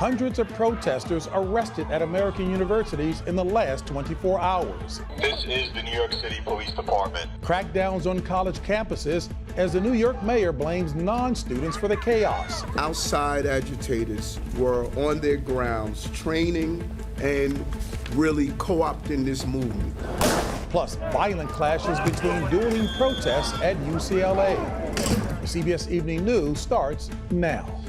hundreds of protesters arrested at American universities in the last 24 hours. This is the New York City Police Department. Crackdowns on college campuses as the New York mayor blames non-students for the chaos. Outside agitators were on their grounds training and really co-opting this movement. Plus, violent clashes between dueling protests at UCLA. The CBS Evening News starts now.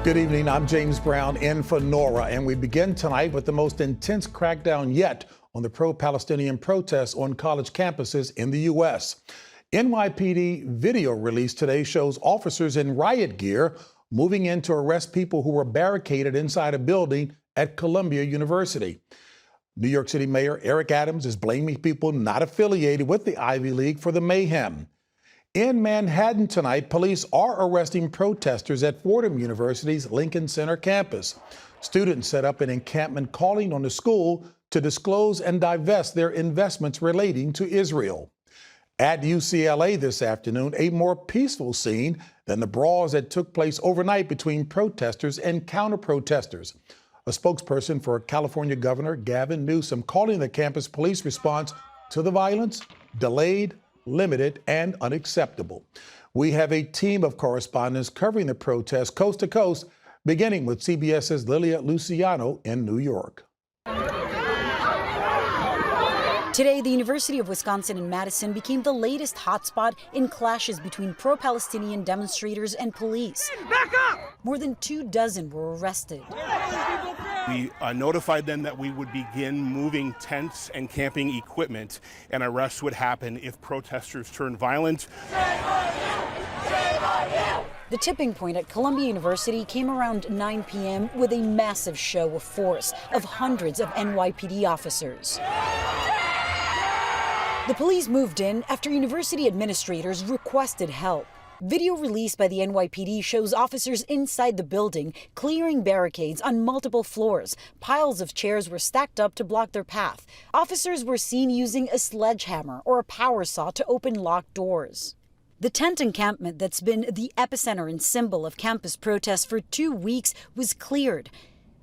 Good evening, I'm James Brown in for Nora, and we begin tonight with the most intense crackdown yet on the pro-Palestinian protests on college campuses in the U.S. NYPD video released today shows officers in riot gear moving in to arrest people who were barricaded inside a building at Columbia University. New York City Mayor Eric Adams is blaming people not affiliated with the Ivy League for the mayhem. In Manhattan tonight, police are arresting protesters at Fordham University's Lincoln Center campus. Students set up an encampment calling on the school to disclose and divest their investments relating to Israel. At UCLA this afternoon, a more peaceful scene than the brawls that took place overnight between protesters and counter-protesters. A spokesperson for California Governor Gavin Newsom calling the campus police response to the violence delayed, limited, and unacceptable. We have a team of correspondents covering the protests coast to coast, beginning with CBS's Lilia Luciano in New York. Today, the University of Wisconsin in Madison became the latest hotspot in clashes between pro-Palestinian demonstrators and police. Back up! More than 24 were arrested. We notified them that we would begin moving tents and camping equipment, and arrests would happen if protesters turned violent. The tipping point at Columbia University came around 9 p.m. with a massive show of force of hundreds of NYPD officers. The police moved in after university administrators requested help. Video released by the NYPD shows officers inside the building clearing barricades on multiple floors. Piles of chairs were stacked up to block their path. Officers were seen using a sledgehammer or a power saw to open locked doors. The tent encampment that's been the epicenter and symbol of campus protests for 2 weeks was cleared.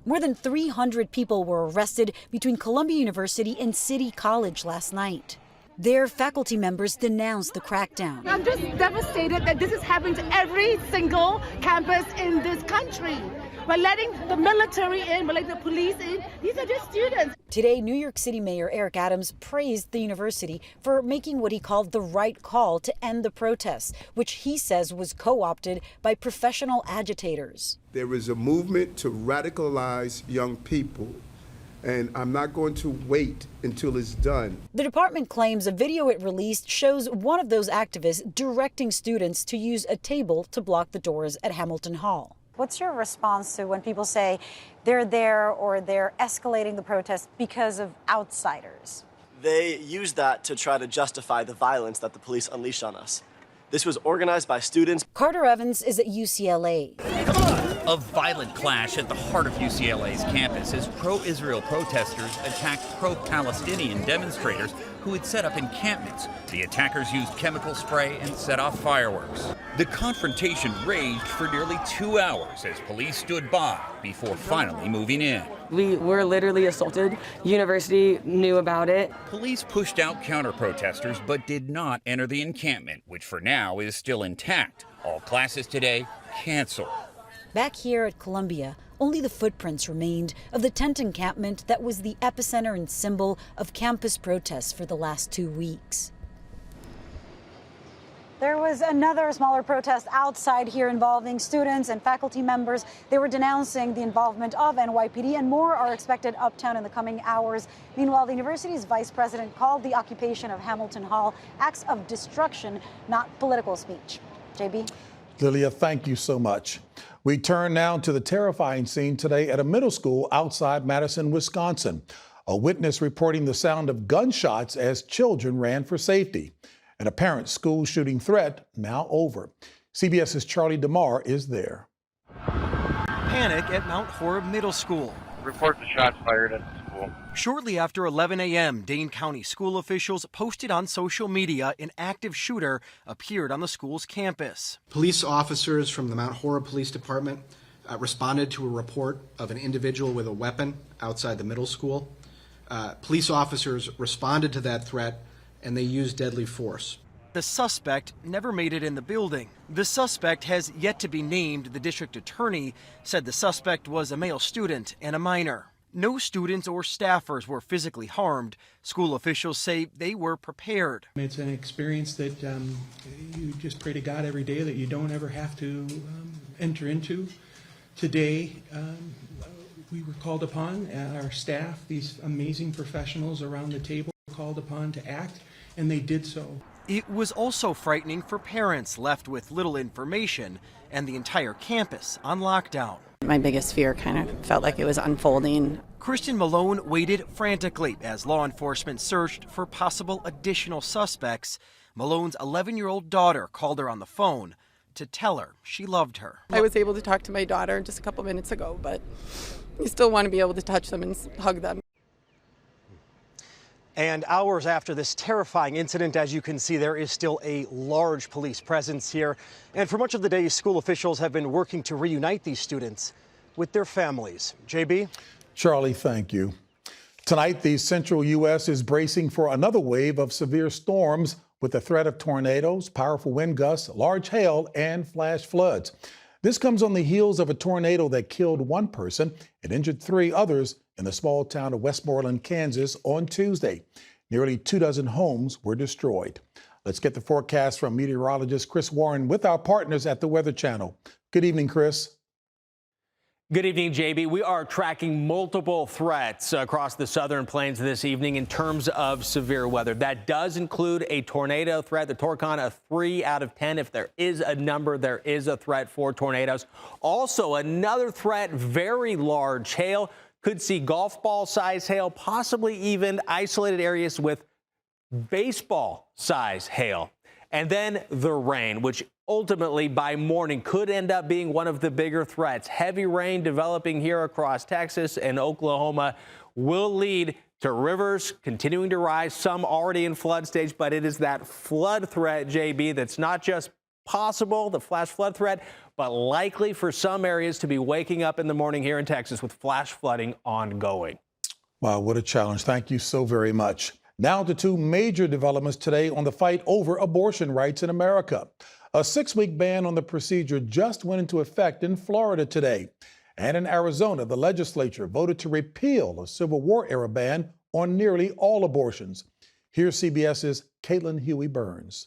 More than 300 people were arrested between Columbia University and City College last night. Their faculty members denounced the crackdown. I'm just devastated that this is happening to every single campus in this country. We're letting the military in, we're letting the police in. These are just students. Today, New York City Mayor Eric Adams praised the university for making what he called the right call to end the protests, which he says was co-opted by professional agitators. There is a movement to radicalize young people, and I'm not going to wait until it's done. The department claims a video it released shows one of those activists directing students to use a table to block the doors at Hamilton Hall. What's your response to when people say they're there or they're escalating the protest because of outsiders? They use that to try to justify the violence that the police unleashed on us. This was organized by students. Carter Evans is at UCLA. A violent clash at the heart of UCLA's campus as pro-Israel protesters attacked pro-Palestinian demonstrators who had set up encampments. The attackers used chemical spray and set off fireworks. The confrontation raged for nearly 2 hours as police stood by before finally moving in. We were literally assaulted. University knew about it. Police pushed out counter-protesters but did not enter the encampment, which for now is still intact. All classes today canceled. Back here at Columbia, only the footprints remained of the tent encampment that was the epicenter and symbol of campus protests for the last 2 weeks. There was another smaller protest outside here involving students and faculty members. They were denouncing the involvement of NYPD, and more are expected uptown in the coming hours. Meanwhile, the university's vice president called the occupation of Hamilton Hall acts of destruction, not political speech. JB? Lilia, thank you so much. We turn now to the terrifying scene today at a middle school outside Madison, Wisconsin. A witness reporting the sound of gunshots as children ran for safety. An apparent school shooting threat now over. CBS's Charlie DeMar is there. Panic at Mount Horeb Middle School. Reports of shots fired at the school. possible. Shortly after 11 a.m., Dane County school officials posted on social media an active shooter appeared on the school's campus. Police officers from the Mount Horeb Police Department responded to a report of an individual with a weapon outside the middle school. Police officers responded to that threat and they used deadly force. The suspect never made it in the building. The suspect has yet to be named. The district attorney said the suspect was a male student and a minor. No students or staffers were physically harmed. School officials say they were prepared. It's an experience that you just pray to God every day that you don't ever have to enter into. Today, we were called upon, our staff, these amazing professionals around the table, were called upon to act, and they did so. It was also frightening for parents left with little information and the entire campus on lockdown. My biggest fear kind of felt like it was unfolding. Kristen Malone waited frantically as law enforcement searched for possible additional suspects. Malone's 11-year-old daughter called her on the phone to tell her she loved her. I was able to talk to my daughter just a couple minutes ago, but you still want to be able to touch them and hug them. And hours after this terrifying incident, as you can see, there is still a large police presence here. And for much of the day, school officials have been working to reunite these students with their families. JB? Charlie, thank you. Tonight, the central U.S. is bracing for another wave of severe storms with the threat of tornadoes, powerful wind gusts, large hail, and flash floods. This comes on the heels of a tornado that killed one person and injured 3 others in the small town of Westmoreland, Kansas on Tuesday. Nearly 24 homes were destroyed. Let's get the forecast from meteorologist Chris Warren with our partners at the Weather Channel. Good evening, Chris. Good evening, JB. We are tracking multiple threats across the southern plains this evening in terms of severe weather. That does include a tornado threat, the Torcon, a 3 out of 10. If there is a number, there is a threat for tornadoes. Also, another threat, very large hail. Could see golf ball size hail, possibly even isolated areas with baseball size hail. And then the rain, which ultimately by morning could end up being one of the bigger threats. Heavy rain developing here across Texas and Oklahoma will lead to rivers continuing to rise, some already in flood stage, but it is that flood threat, JB, that's not just possible, the flash flood threat, but likely for some areas to be waking up in the morning here in Texas with flash flooding ongoing. Wow, what a challenge. Thank you so very much. Now to 2 major developments today on the fight over abortion rights in America. A 6-week ban on the procedure just went into effect in Florida today. And in Arizona, the legislature voted to repeal a Civil War-era ban on nearly all abortions. Here's CBS's Caitlin Huey-Burns.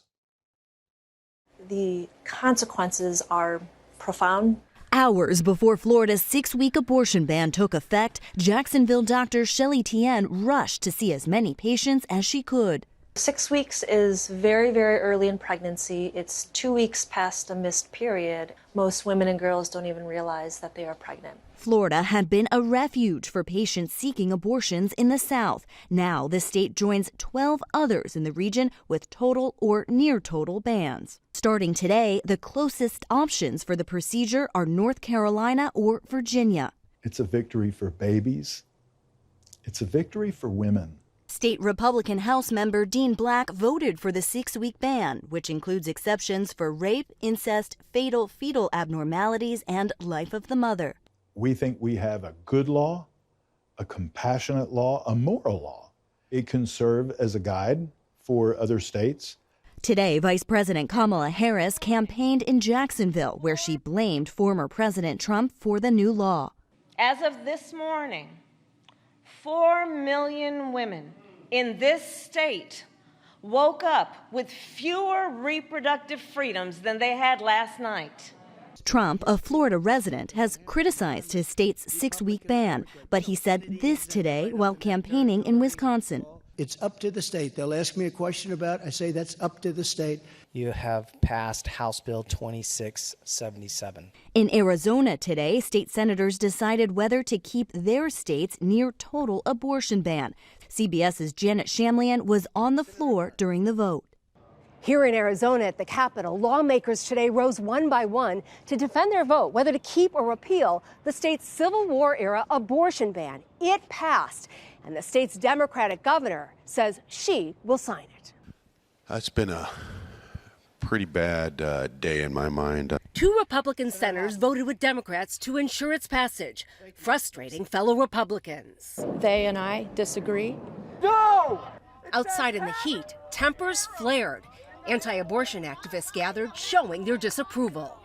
The consequences are profound. Hours before Florida's 6-week abortion ban took effect, Jacksonville doctor Shelley Tien rushed to see as many patients as she could. 6 weeks is very, very early in pregnancy. It's 2 weeks past a missed period. Most women and girls don't even realize that they are pregnant. Florida had been a refuge for patients seeking abortions in the South. Now the state joins 12 others in the region with total or near total bans. Starting today, the closest options for the procedure are North Carolina or Virginia. It's a victory for babies. It's a victory for women. State Republican House member Dean Black voted for the 6-week ban, which includes exceptions for rape, incest, fatal fetal abnormalities, and life of the mother. We think we have a good law, a compassionate law, a moral law. It can serve as a guide for other states. Today, Vice President Kamala Harris campaigned in Jacksonville, where she blamed former President Trump for the new law. As of this morning, 4 million women in this state woke up with fewer reproductive freedoms than they had last night. Trump, a Florida resident, has criticized his state's 6-week ban, but he said this today while campaigning in Wisconsin. It's up to the state. They'll ask me a question about it. I say that's up to the state. You have passed House Bill 2677. In Arizona today, state senators decided whether to keep their state's near-total abortion ban. CBS's Janet Shamlian was on the floor during the vote. Here in Arizona at the Capitol, lawmakers today rose one by one to defend their vote whether to keep or repeal the state's Civil War-era abortion ban. It passed, and the state's Democratic governor says she will sign it. It's been a pretty bad day in my mind. 2 Republican senators voted with Democrats to ensure its passage, frustrating fellow Republicans. They and I disagree. No! Outside in the heat, tempers flared. Anti-abortion activists gathered, showing their disapproval.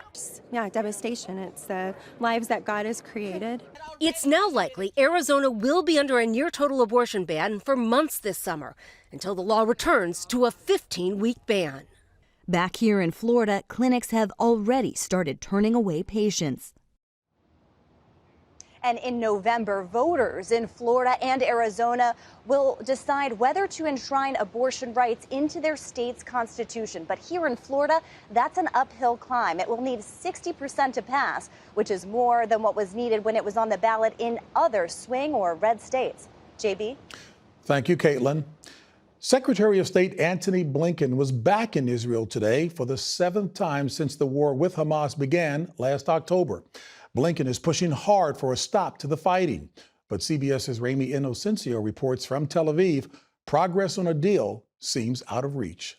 Yeah, devastation. It's the lives that God has created. It's now likely Arizona will be under a near-total abortion ban for months this summer, until the law returns to a 15-week ban. Back here in Florida, clinics have already started turning away patients. And in November, voters in Florida and Arizona will decide whether to enshrine abortion rights into their state's constitution. But here in Florida, that's an uphill climb. It will need 60% to pass, which is more than what was needed when it was on the ballot in other swing or red states. JB? Thank you, Caitlin. Secretary of State Antony Blinken was back in Israel today for the 7th time since the war with Hamas began last October. Blinken is pushing hard for a stop to the fighting. But CBS's Ramy Inocencio reports from Tel Aviv, progress on a deal seems out of reach.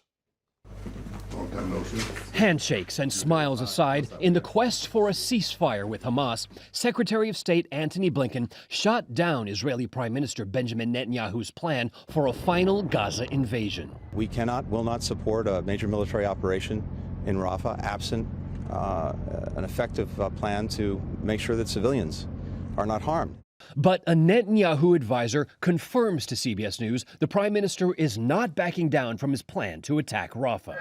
Handshakes and smiles aside, in the quest for a ceasefire with Hamas, Secretary of State Antony Blinken shot down Israeli Prime Minister Benjamin Netanyahu's plan for a final Gaza invasion. We will not support a major military operation in Rafah absent an effective plan to make sure that civilians are not harmed. But a Netanyahu advisor confirms to CBS News the prime minister is not backing down from his plan to attack Rafah.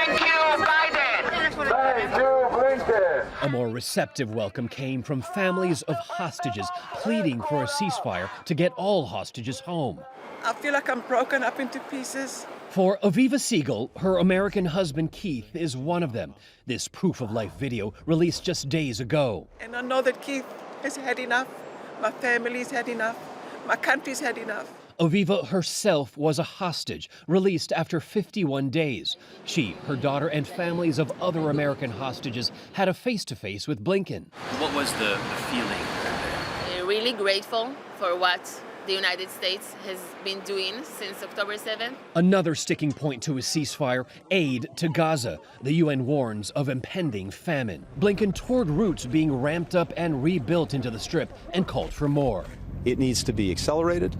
Thank you, Biden. Thank you, Blinken. A more receptive welcome came from families of hostages pleading for a ceasefire to get all hostages home. I feel like I'm broken up into pieces. For Aviva Siegel, her American husband Keith is one of them. This proof-of-life video released just days ago. And I know that Keith has had enough. My family's had enough. My country's had enough. Aviva herself was a hostage, released after 51 days. She, her daughter, and families of other American hostages had a face-to-face with Blinken. What was the feeling? Really grateful for what the United States has been doing since October 7th. Another sticking point to a ceasefire, aid to Gaza. The UN warns of impending famine. Blinken toured routes being ramped up and rebuilt into the Strip and called for more. It needs to be accelerated.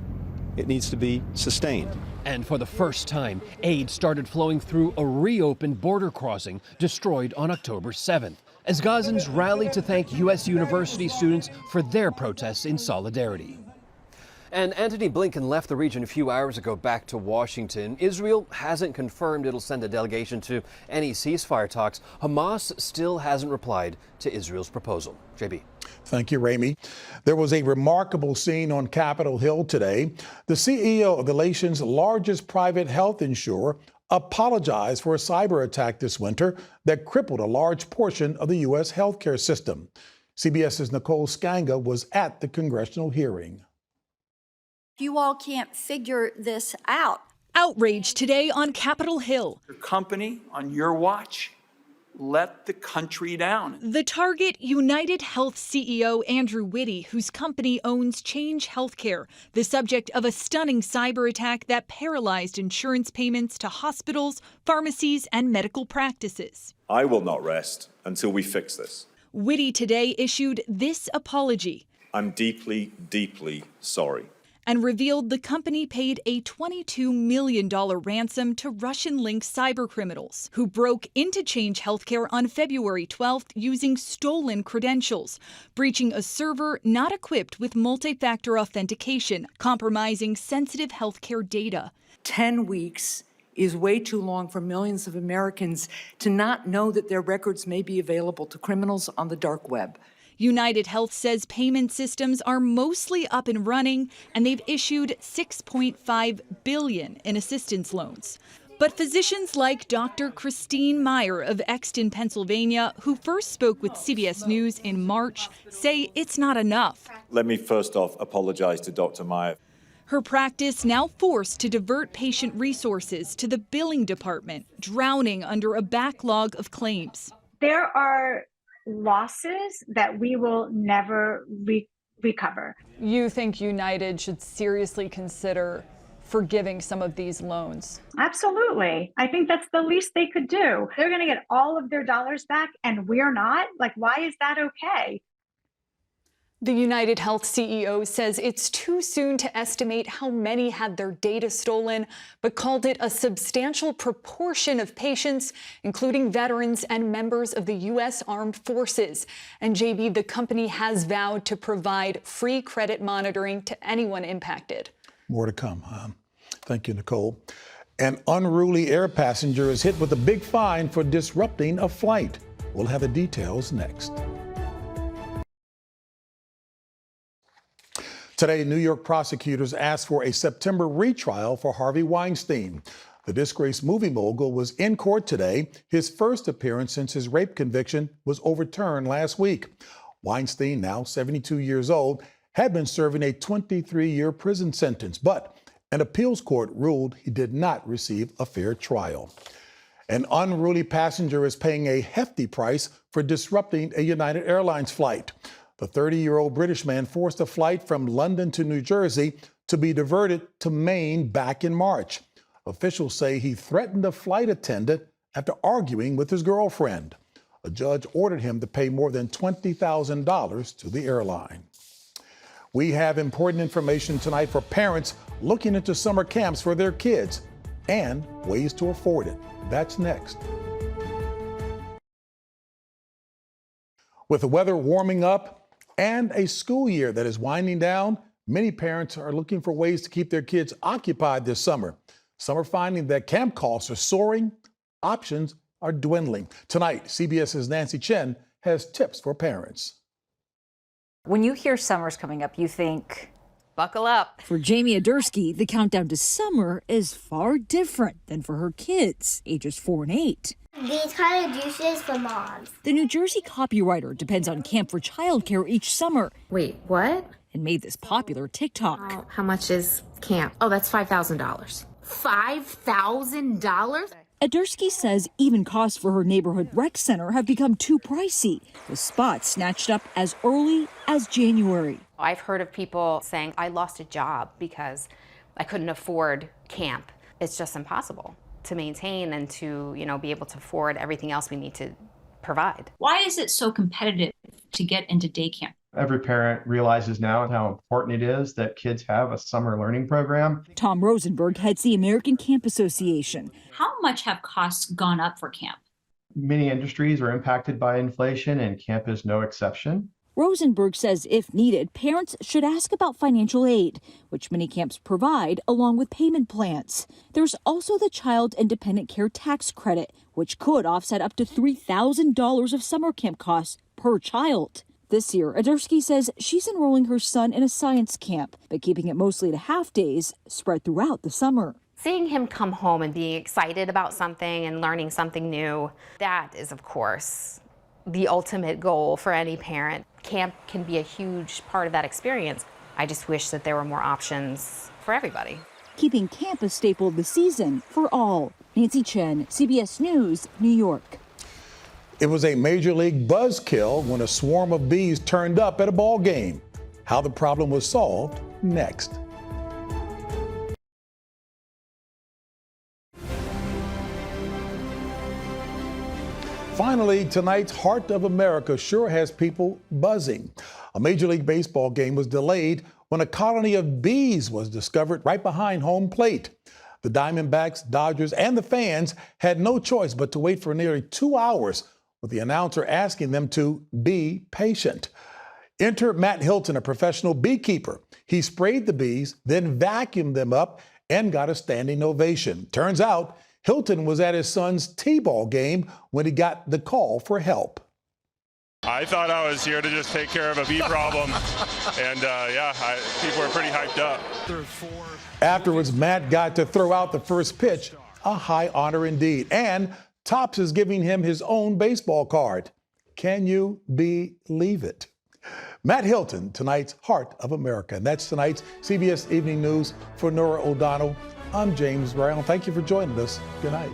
It needs to be sustained. And for the first time, aid started flowing through a reopened border crossing destroyed on October 7th, as Gazans rallied to thank U.S. university students for their protests in solidarity. And Antony Blinken left the region a few hours ago back to Washington. Israel hasn't confirmed it'll send a delegation to any ceasefire talks. Hamas still hasn't replied to Israel's proposal. JB. Thank you, Ramy. There was a remarkable scene on Capitol Hill today. The CEO of the nation's largest private health insurer apologized for a cyber attack this winter that crippled a large portion of the U.S. healthcare system. CBS's Nicole Skanga was at the congressional hearing. You all can't figure this out. Outrage today on Capitol Hill. Your company, on your watch, let the country down. The target, United Health CEO Andrew Whitty, whose company owns Change Healthcare, the subject of a stunning cyber attack that paralyzed insurance payments to hospitals, pharmacies, and medical practices. I will not rest until we fix this. Whitty today issued this apology. I'm deeply, deeply sorry. And revealed the company paid a $22 million ransom to Russian-linked cybercriminals who broke into Change Healthcare on February 12th using stolen credentials, breaching a server not equipped with multi-factor authentication, compromising sensitive healthcare data. 10 weeks is way too long for millions of Americans to not know that their records may be available to criminals on the dark web. United Health says payment systems are mostly up and running, and they've issued $6.5 billion in assistance loans. But physicians like Dr. Christine Meyer of Exton, Pennsylvania, who first spoke with CBS News in March, say it's not enough. Let me first off apologize to Dr. Meyer. Her practice now forced to divert patient resources to the billing department, drowning under a backlog of claims. There are losses that we will never recover. You think United should seriously consider forgiving some of these loans? Absolutely. I think that's the least they could do. They're going to get all of their dollars back and we're not. Like, why is that okay? The United Health CEO says it's too soon to estimate how many had their data stolen, but called it a substantial proportion of patients, including veterans and members of the U.S. Armed Forces. And JB, the company has vowed to provide free credit monitoring to anyone impacted. More to come. Thank you, Nicole. An unruly air passenger is hit with a big fine for disrupting a flight. We'll have the details next. Today, New York prosecutors asked for a September retrial for Harvey Weinstein. The disgraced movie mogul was in court today. His first appearance since his rape conviction was overturned last week. Weinstein, now 72 years old, had been serving a 23-year prison sentence, but an appeals court ruled he did not receive a fair trial. An unruly passenger is paying a hefty price for disrupting a United Airlines flight. The 30-year-old British man forced a flight from London to New Jersey to be diverted to Maine back in March. Officials say he threatened a flight attendant after arguing with his girlfriend. A judge ordered him to pay more than $20,000 to the airline. We have important information tonight for parents looking into summer camps for their kids and ways to afford it. That's next. With the weather warming up and a school year that is winding down, many parents are looking for ways to keep their kids occupied this summer. Some are finding that camp costs are soaring, options are dwindling. Tonight, CBS's Nancy Chen has tips for parents. When you hear summer's coming up, you think, Buckle up. For Jamie Adursky, the countdown to summer is far different than for her kids, ages 4 and 8. These kind of juices for moms. The New Jersey copywriter depends on camp for childcare each summer. Wait, what? And made this popular TikTok. How much is camp? Oh, that's $5,000. $5,000? Adursky says even costs for her neighborhood rec center have become too pricey, with spots snatched up as early as January. I've heard of people saying, I lost a job because I couldn't afford camp. It's just impossible to maintain and to, be able to afford everything else we need to provide. Why is it so competitive to get into day camp? Every parent realizes now how important it is that kids have a summer learning program. Tom Rosenberg heads the American Camp Association. How much have costs gone up for camp? Many industries are impacted by inflation, and camp is no exception. Rosenberg says if needed, parents should ask about financial aid, which many camps provide, along with payment plans. There's also the Child and Dependent Care Tax Credit, which could offset up to $3,000 of summer camp costs per child. This year, Adursky says she's enrolling her son in a science camp, but keeping it mostly to half days spread throughout the summer. Seeing him come home and being excited about something and learning something new, that is, of course, the ultimate goal for any parent. Camp can be a huge part of that experience. I just wish that there were more options for everybody. Keeping camp a staple of the season for all. Nancy Chen, CBS News, New York. It was a major league buzzkill when a swarm of bees turned up at a ball game. How the problem was solved next. Finally, tonight's Heart of America sure has people buzzing. A Major League Baseball game was delayed when a colony of bees was discovered right behind home plate. The Diamondbacks, Dodgers, and the fans had no choice but to wait for nearly 2 hours, with the announcer asking them to be patient. Enter Matt Hilton, a professional beekeeper. He sprayed the bees, then vacuumed them up and got a standing ovation. Turns out, Hilton was at his son's T-ball game when he got the call for help. I thought I was here to just take care of a bee problem, and people were pretty hyped up. Afterwards, Matt got to throw out the first pitch, a high honor indeed. And Topps is giving him his own baseball card. Can you believe it? Matt Hilton, tonight's Heart of America. And that's tonight's CBS Evening News. For Nora O'Donnell, I'm James Brown. Thank you for joining us. Good night.